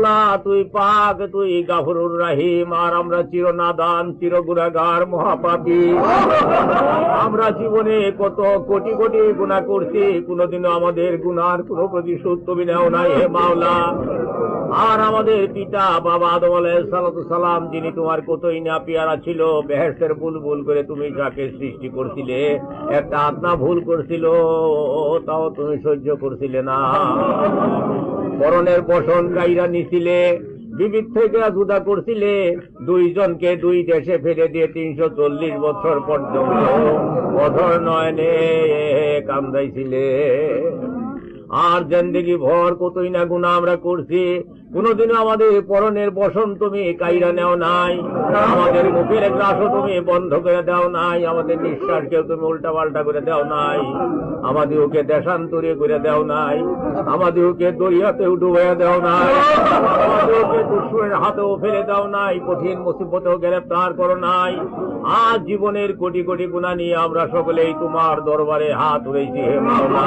মাওলা তুই পাক, তুই গাফুরুর রাহিম, আর আমরা চির নাদান, চির গুনাহগার, মহাপাপী। আমরা জীবনে কত কোটি কোটি গুনাহ করছি, কোনদিনও আমাদের গুনার কোনো প্রতিশোধ তুমি নেও নাই হে মাওলা। আর আমাদের পিতা বাবা আদম আলাইহিস সালাম, যিনি তোমার কতই না পেয়ারা ছিল, বেহেশতের বুলবুল করে তুমি যাকে সৃষ্টি করছিলে, একটা আত্মা ভুল করছিল, তাও তুমি সহ্য করছিলে না। পরনের বসন গাইরা নিছিলে, বিবিধ থেকে জুদা করছিলে, দুইজনকে দুই দেশে ফেলে দিয়ে 340 বছর পর্যন্ত অধর নয়নে কান্দাইছিলে। আর জিন্দেগি ভর কতই না গুনাহ আমরা করছি, কোনদিনও আমাদের পরনের বসন তুমি কাইরা নেও নাই, আমাদের মুখের গ্রাসও তুমি বন্ধ করে দাও নাই, আমাদের নিঃশ্বাসকেও তুমি উল্টা পাল্টা করে দাও নাই, আমাদেরকে দেশান্তরে করে দাও নাই, আমাদেরকে দরিয়াতেও ডুবাইয়া দাও নাই, আমাদেরকে দুশ্মনের হাতেও ফেলে দাও নাই, কঠিন মুসিবতেও গ্রেফতার করো নাই। আজ জীবনের কোটি কোটি গুনাহ নিয়ে আমরা সকলেই তোমার দরবারে হাত উঠেছি হে মাওলা।